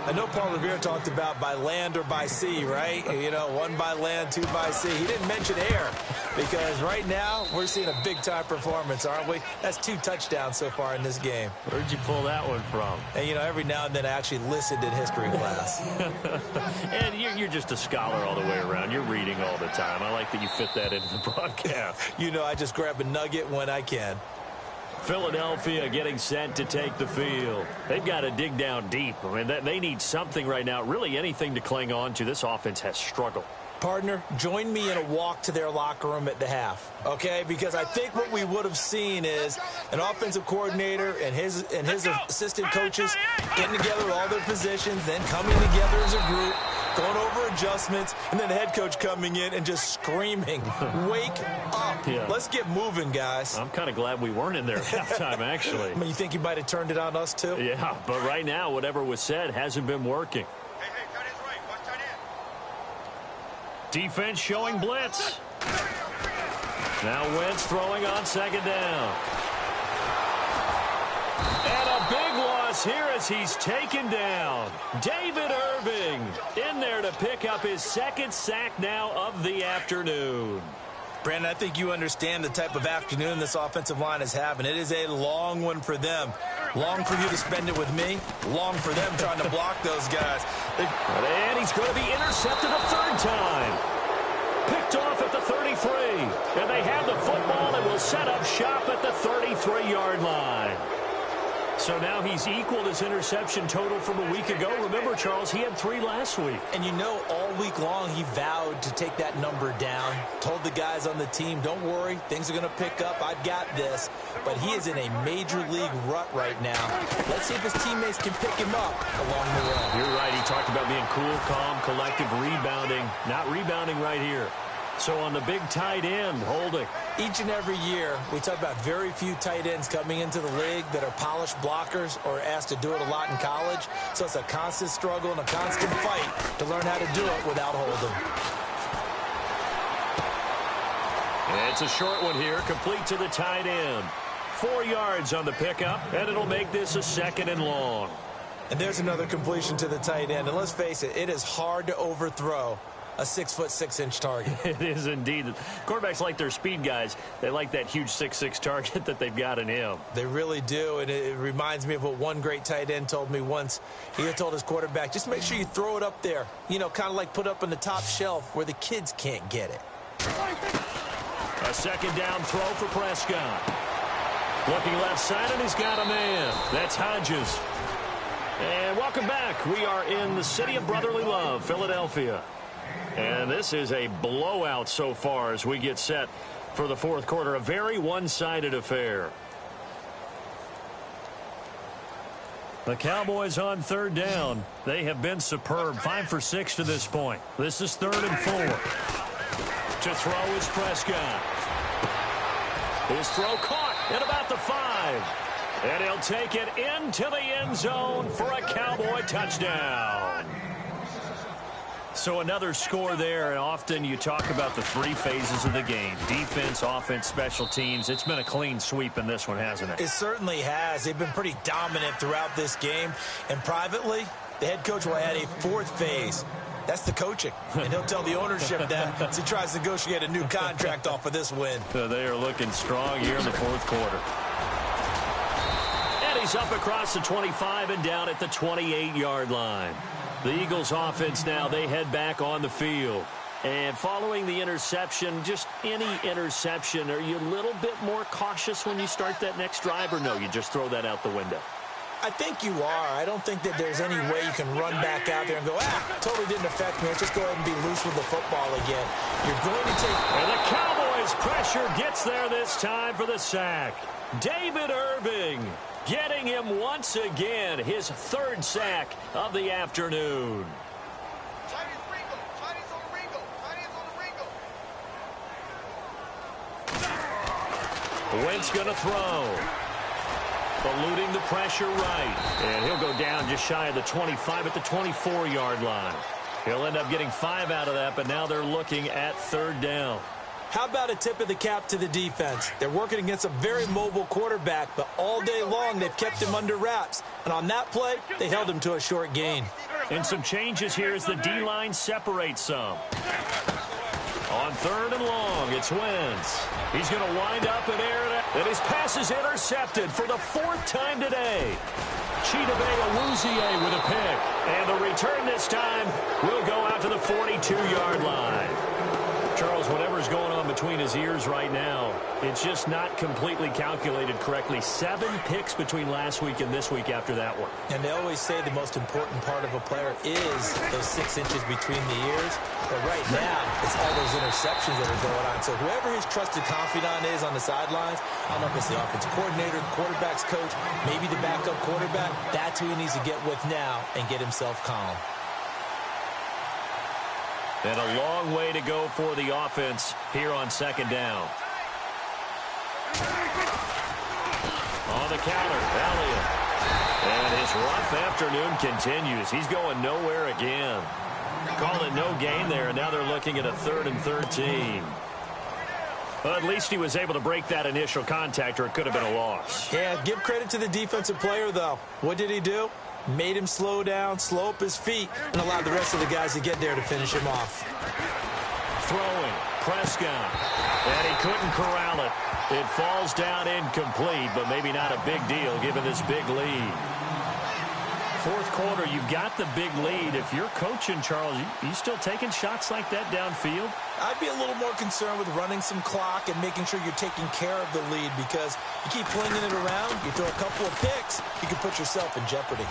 I know Paul Revere talked about by land or by sea, right? You know, 1 by land, 2 by sea. He didn't mention air because right now we're seeing a big-time performance, aren't we? That's 2 touchdowns so far in this game. Where'd you pull that one from? And, you know, every now and then I actually listened in history class. And you're just a scholar all the way around. You're reading all the time. I like that you fit that into the broadcast. You know, I just grab a nugget when I can. Philadelphia getting set to take the field. They've got to dig down deep. I mean, they need something right now, really anything to cling on to. This offense has struggled. Partner, join me in a walk to their locker room at the half, okay? Because I think what we would have seen is an offensive coordinator and his assistant coaches getting together all their positions, then coming together as a group, going over adjustments, and then the head coach coming in and just screaming, wake up. Yeah. Let's get moving, guys. I'm kind of glad we weren't in there at halftime, actually. I mean, you think he might have turned it on us, too? Yeah, but right now, whatever was said hasn't been working. Defense showing blitz. Now Wentz throwing on 2nd down. And a big loss here as he's taken down. David Irving in there to pick up his 2nd sack now of the afternoon. Brandon, I think you understand the type of afternoon this offensive line is having. It is a long one for them. Long for you to spend it with me. Long for them trying to block those guys. And he's going to be intercepted a 3rd time. Picked off at the 33. And they have the football and will set up shop at the 33-yard line. So now he's equaled his interception total from a week ago. Remember, Charles, he had 3 last week. And you know, all week long he vowed to take that number down. Told the guys on the team, don't worry, things are going to pick up. I've got this. But he is in a major league rut right now. Let's see if his teammates can pick him up along the way. You're right. He talked about being cool, calm, collective, rebounding. Not rebounding right here. So on the big tight end, holding. Each and every year, we talk about very few tight ends coming into the league that are polished blockers or asked to do it a lot in college. So it's a constant struggle and a constant fight to learn how to do it without holding. It's a short one here, complete to the tight end. 4 yards on the pickup, and it'll make this a 2nd and long. And there's another completion to the tight end. And let's face it, it is hard to overthrow a 6'6" target. It is indeed. Quarterbacks like their speed guys. They like that huge 6'6" target that they've got in him. They really do, and it reminds me of what one great tight end told me once. He had told his quarterback, just make sure you throw it up there. You know, kind of like put up on the top shelf where the kids can't get it. A 2nd down throw for Prescott. Looking left side, and he's got a man. That's Hodges. And welcome back. We are in the city of brotherly love, Philadelphia. And this is a blowout so far as we get set for the 4th quarter. A very one-sided affair. The Cowboys on 3rd down. They have been superb. 5 for 6 to this point. This is 3rd and 4. To throw is Prescott. His throw caught at about the 5. And he'll take it into the end zone for a Cowboy touchdown. So another score there, and often you talk about the 3 phases of the game. Defense, offense, special teams. It's been a clean sweep in this one, hasn't it? It certainly has. They've been pretty dominant throughout this game. And privately, the head coach will add a 4th phase. That's the coaching. And he'll tell the ownership that as he tries to negotiate a new contract off of this win. So they are looking strong here in the 4th quarter. And he's up across the 25 and down at the 28-yard line. The Eagles offense now, they head back on the field. And following the interception, just any interception, are you a little bit more cautious when you start that next drive, or no, you just throw that out the window? I think you are. I don't think that there's any way you can run back out there and go, totally didn't affect me. Let's just go ahead and be loose with the football again. You're going to take... And the Cowboys' pressure gets there this time for the sack. David Irving getting him once again, his 3rd sack of the afternoon. Wentz going to throw. Eluding the pressure right. And he'll go down just shy of the 25 at the 24-yard line. He'll end up getting 5 out of that, but now they're looking at 3rd down. How about a tip of the cap to the defense? They're working against a very mobile quarterback, but all day long they've kept him under wraps. And on that play, they held him to a short gain. And some changes here as the D-line separates some. On 3rd and long, it's Wentz. He's going to wind up in air, and his pass is intercepted for the 4th time today. Chidobe Awuzie with a pick. And the return this time will go out to the 42-yard line. Charles, whatever's going on between his ears right now, it's just not completely calculated correctly. 7 picks between last week and this week after that one. And they always say the most important part of a player is those 6 inches between the ears. But right now, it's all those interceptions that are going on. So whoever his trusted confidant is on the sidelines, I don't know if it's the offensive coordinator, the quarterback's coach, maybe the backup quarterback, that's who he needs to get with now and get himself calm. And a long way to go for the offense here on 2nd down. On the counter, Elliott. And his rough afternoon continues. He's going nowhere again. Call it no gain there, and now they're looking at a 3rd and 13. Well, at least he was able to break that initial contact, or it could have been a loss. Yeah, give credit to the defensive player, though. What did he do? Made him slow down, slow up his feet, and allowed the rest of the guys to get there to finish him off. Throwing, Prescott, and he couldn't corral it. It falls down incomplete, but maybe not a big deal given this big lead. fourth quarter, you've got the big lead. If you're coaching, Charles, you still taking shots like that downfield? I'd be a little more concerned with running some clock and making sure you're taking care of the lead, because you keep flinging it around, you throw a couple of picks, you can put yourself in jeopardy.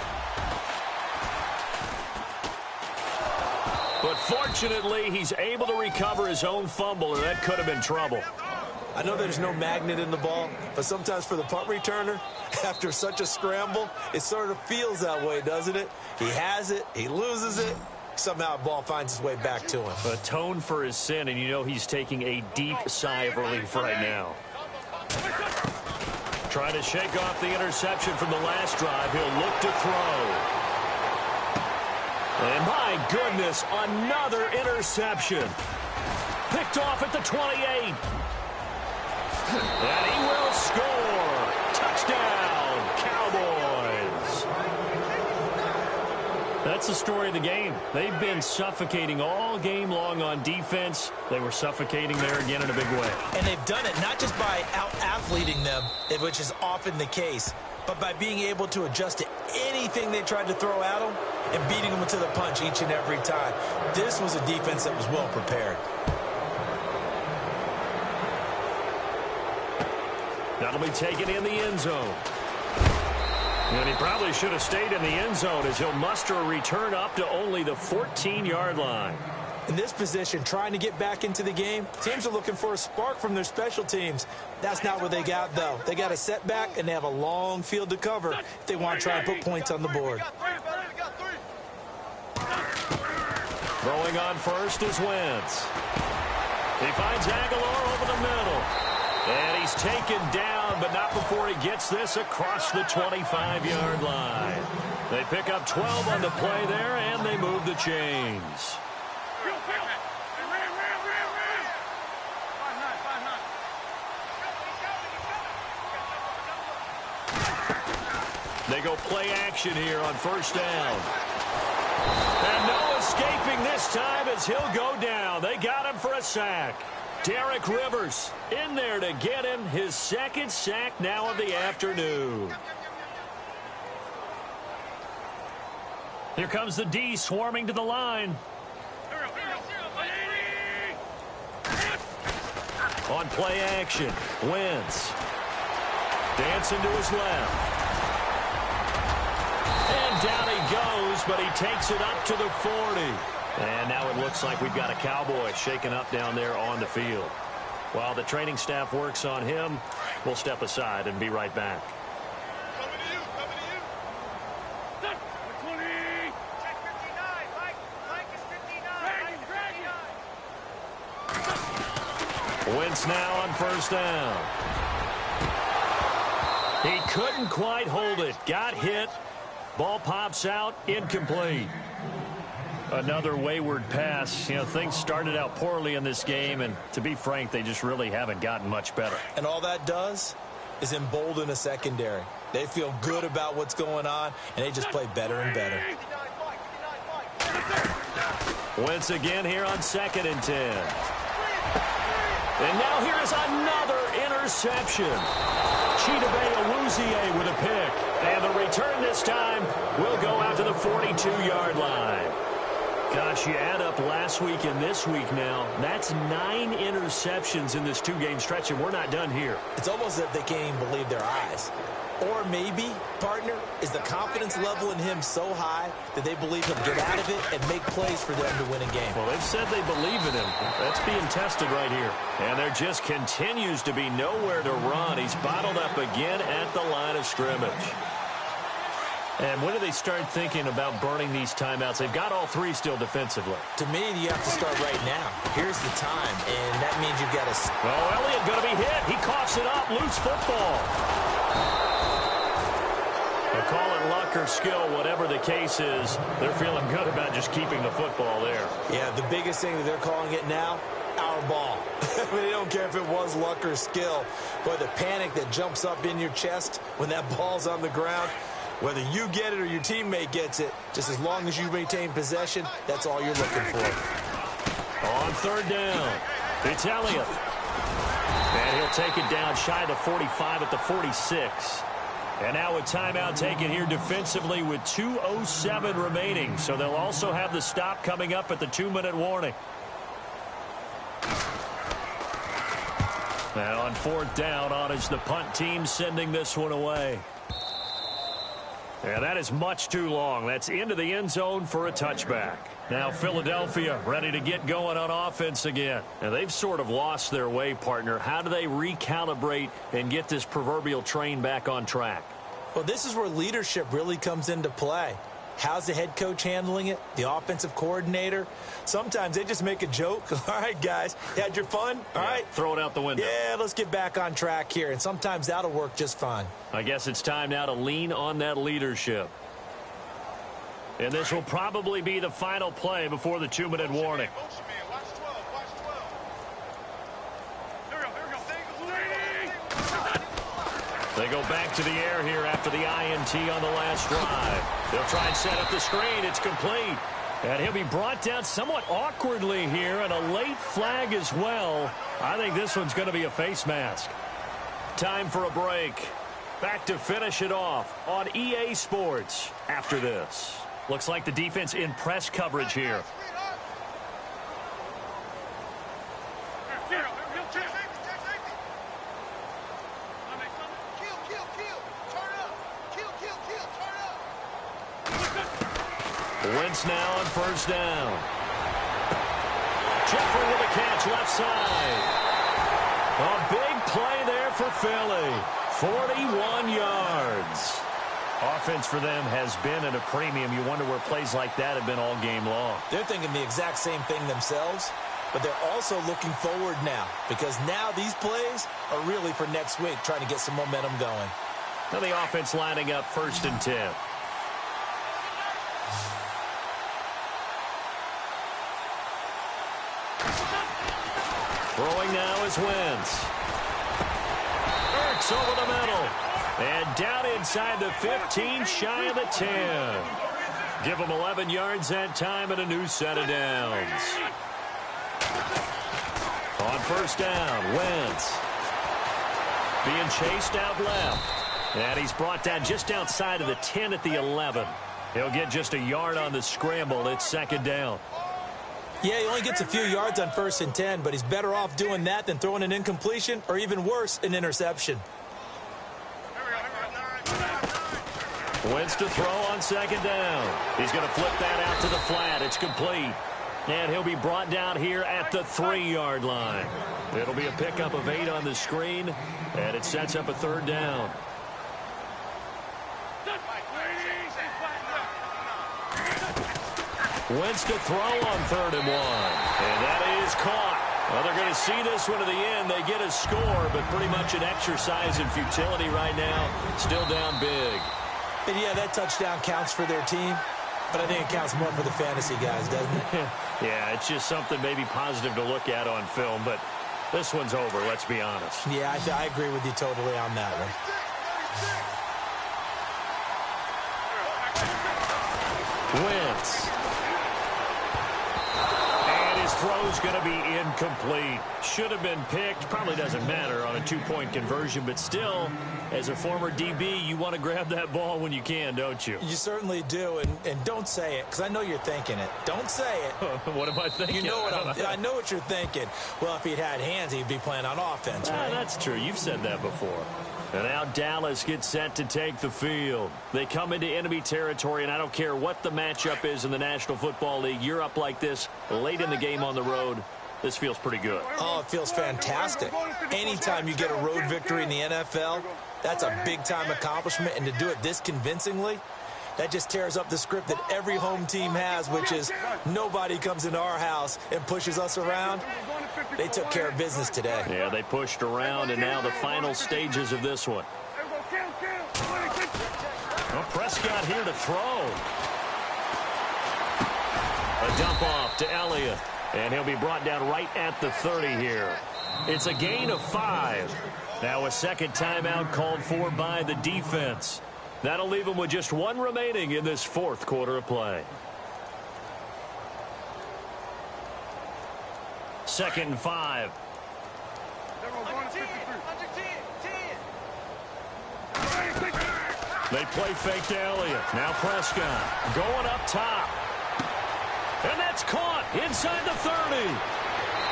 But fortunately, he's able to recover his own fumble, or that could have been trouble. I know there's no magnet in the ball, but sometimes for the punt returner, after such a scramble, it sort of feels that way, doesn't it? He has it, he loses it, somehow the ball finds its way back to him. Atone for his sin, and you know he's taking a deep sigh of relief right now. Trying to shake off the interception from the last drive. He'll look to throw. And my goodness, another interception. Picked off at the 28. And he will score. Touchdown, Cowboys. That's the story of the game. They've been suffocating all game long on defense. They were suffocating there again in a big way. And they've done it not just by out-athleting them, which is often the case, but by being able to adjust to anything they tried to throw at them and beating them to the punch each and every time. This was a defense that was well prepared. That'll be taken in the end zone. And he probably should have stayed in the end zone, as he'll muster a return up to only the 14-yard line. In this position, trying to get back into the game, teams are looking for a spark from their special teams. That's not what they got, though. They got a setback, and they have a long field to cover if they want to try and put points on the board. Throwing on first is Wentz. He finds Aguilar over the middle. And he's taken down, but not before he gets this across the 25-yard line. They pick up 12 on the play there, and they move the chains. They go play action here on first down. And no escaping this time as he'll go down. They got him for a sack. Derek Rivers in there to get him his second sack now of the afternoon. Here comes the D swarming to the line. On play action, Wentz. Dancing to his left. And down he goes, but he takes it up to the 40. And now it looks like we've got a Cowboy shaken up down there on the field. While the training staff works on him, we'll step aside and be right back. Wentz now on first down. He couldn't quite hold it. Got hit. Ball pops out. Incomplete. Another wayward pass. You know, things started out poorly in this game, and to be frank, they just really haven't gotten much better. And all that does is embolden a secondary. They feel good about what's going on, and they just play better and better. Wentz again here on 2nd and 10. And now here is another interception. Chidobe Awuzie with a pick. And the return this time will go out to the 42-yard line. Gosh, you add up last week and this week now, that's 9 interceptions in this 2-game stretch, and we're not done here. It's almost as if they can't even believe their eyes. Or maybe, partner, is the confidence level in him so high that they believe he'll get out of it and make plays for them to win a game. Well, they've said they believe in him. That's being tested right here. And there just continues to be nowhere to run. He's bottled up again at the line of scrimmage. And when do they start thinking about burning these timeouts? They've got all 3 still defensively. To me, you have to start right now. Here's the time, and that means you've got to... Oh, Elliott going to be hit. He coughs it up. Loose football. They'll call it luck or skill, whatever the case is. They're feeling good about just keeping the football there. Yeah, the biggest thing that they're calling it now, our ball. I mean, they don't care if it was luck or skill. Boy, the panic that jumps up in your chest when that ball's on the ground, whether you get it or your teammate gets it, just as long as you maintain possession, that's all you're looking for. On 3rd down, it's Elliott. And he'll take it down shy of the 45 at the 46. And now a timeout taken here defensively with 2:07 remaining. So they'll also have the stop coming up at the 2-minute warning. Now on 4th down, on is the punt team sending this one away. Yeah, that is much too long. That's into the end zone for a touchback. Now Philadelphia ready to get going on offense again. Now they've sort of lost their way, partner. How do they recalibrate and get this proverbial train back on track? Well, this is where leadership really comes into play. How's the head coach handling it? The offensive coordinator? Sometimes they just make a joke. All right, guys, you had your fun? All right. Throw it out the window. Yeah, let's get back on track here. And sometimes that'll work just fine. I guess it's time now to lean on that leadership. And this will probably be the final play before the 2-minute warning. They go back to the air here after the INT on the last drive. They'll try and set up the screen. It's complete. And he'll be brought down somewhat awkwardly here, and a late flag as well. I think this one's going to be a face mask. Time for a break. Back to finish it off on EA Sports after this. Looks like the defense in press coverage here. Wentz now on 1st down. Jeffrey with a catch left side. A big play there for Philly. 41 yards. Offense for them has been at a premium. You wonder where plays like that have been all game long. They're thinking the exact same thing themselves, but they're also looking forward now because now these plays are really for next week, trying to get some momentum going. Now the offense lining up 1st and 10. Throwing now is Wentz. Ertz over the middle. And down inside the 15, shy of the 10. Give them 11 yards that time and a new set of downs. On 1st down, Wentz. Being chased out left. And he's brought down just outside of the 10 at the 11. He'll get just a yard on the scramble. It's 2nd down. Yeah, he only gets a few yards on 1st and 10, but he's better off doing that than throwing an incompletion or even worse, an interception. Wentz to throw on 2nd down. He's going to flip that out to the flat. It's complete. And he'll be brought down here at the 3-yard line. It'll be a pickup of 8 on the screen, and it sets up a 3rd down. Wentz to throw on 3rd and 1. And that is caught. Well, they're going to see this one to the end. They get a score, but pretty much an exercise in futility right now. Still down big. And yeah, that touchdown counts for their team, but I think it counts more for the fantasy guys, doesn't it? Yeah, it's just something maybe positive to look at on film, but this one's over, let's be honest. Yeah, I agree with you totally on that one. Wentz. And his throw's going to be incomplete. Should have been picked. Probably doesn't matter on a 2-point conversion, but still, as a former DB, you want to grab that ball when you can, don't you? You certainly do, and don't say it, because I know you're thinking it. Don't say it. What am I thinking? You know what I know what you're thinking. Well, if he'd had hands, he'd be playing on offense, right? That's true. You've said that before. And now Dallas gets set to take the field. They come into enemy territory, and I don't care what the matchup is in the National Football League. You're up like this late in the game on the road. This feels pretty good. Oh, it feels fantastic. Anytime you get a road victory in the NFL, that's a big-time accomplishment, and to do it this convincingly, that just tears up the script that every home team has, which is nobody comes into our house and pushes us around. They took care of business today. Yeah, they pushed around, and now the final stages of this one. Well, Prescott here to throw. A dump off to Elliott, and he'll be brought down right at the 30 here. It's a gain of 5. Now a second timeout called for by the defense. That'll leave them with just 1 remaining in this 4th quarter of play. 2nd and 5. They play fake to Elliott. Now Prescott going up top. And that's caught inside the 30.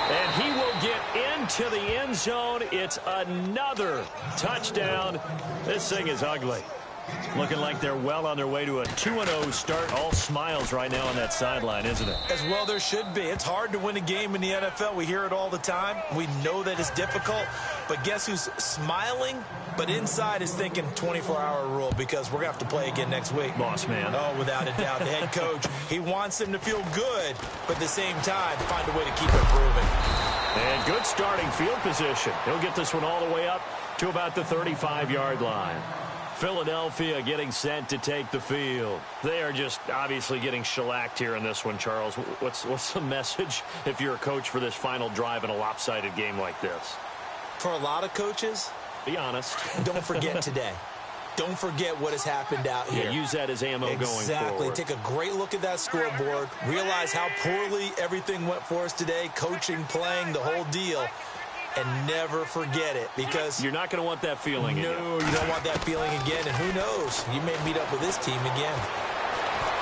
And he will get into the end zone. It's another touchdown. This thing is ugly. Looking like they're well on their way to a 2-0 start. All smiles right now on that sideline, isn't it? As well there should be. It's hard to win a game in the NFL. We hear it all the time. We know that it's difficult. But guess who's smiling? But inside is thinking 24-hour rule because we're going to have to play again next week. Boss man. Oh, without a doubt. The head coach, he wants them to feel good, but at the same time, find a way to keep improving. And good starting field position. He'll get this one all the way up to about the 35-yard line. Philadelphia getting set to take the field. They are just obviously getting shellacked here in this one, Charles. What's the message if you're a coach for this final drive in a lopsided game like this? For a lot of coaches, be honest. Don't forget today. Don't forget what has happened out here. Yeah, use that as ammo going forward. Exactly. Take a great look at that scoreboard. Realize how poorly everything went for us today. Coaching, playing, the whole deal. And never forget it, because you're not going to want that feeling again. No, you don't want that feeling again. And who knows? You may meet up with this team again.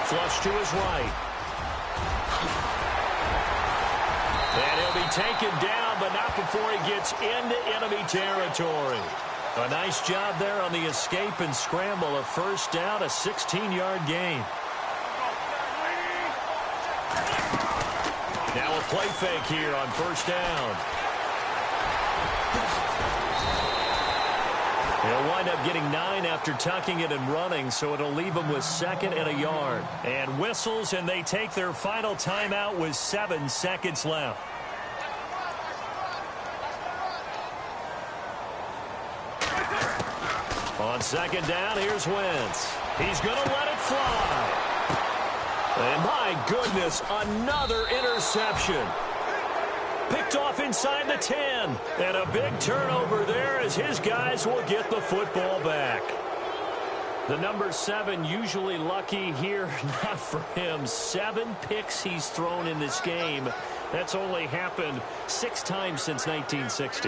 Flush to his right. And he'll be taken down, but not before he gets into enemy territory. A nice job there on the escape and scramble. A first down, a 16-yard gain. Now a play fake here on first down. He'll wind up getting 9 after tucking it and running, so it'll leave him with 2nd and a yard. And whistles, and they take their final timeout with 7 seconds left. On 2nd down, here's Wentz. He's going to let it fly. And my goodness, another interception. Picked off inside the 10. And a big turnover there as his guys will get the football back. The number 7 usually lucky here. Not for him. 7 picks he's thrown in this game. That's only happened 6 times since 1960.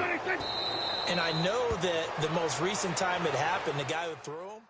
And I know that the most recent time it happened, the guy who threw him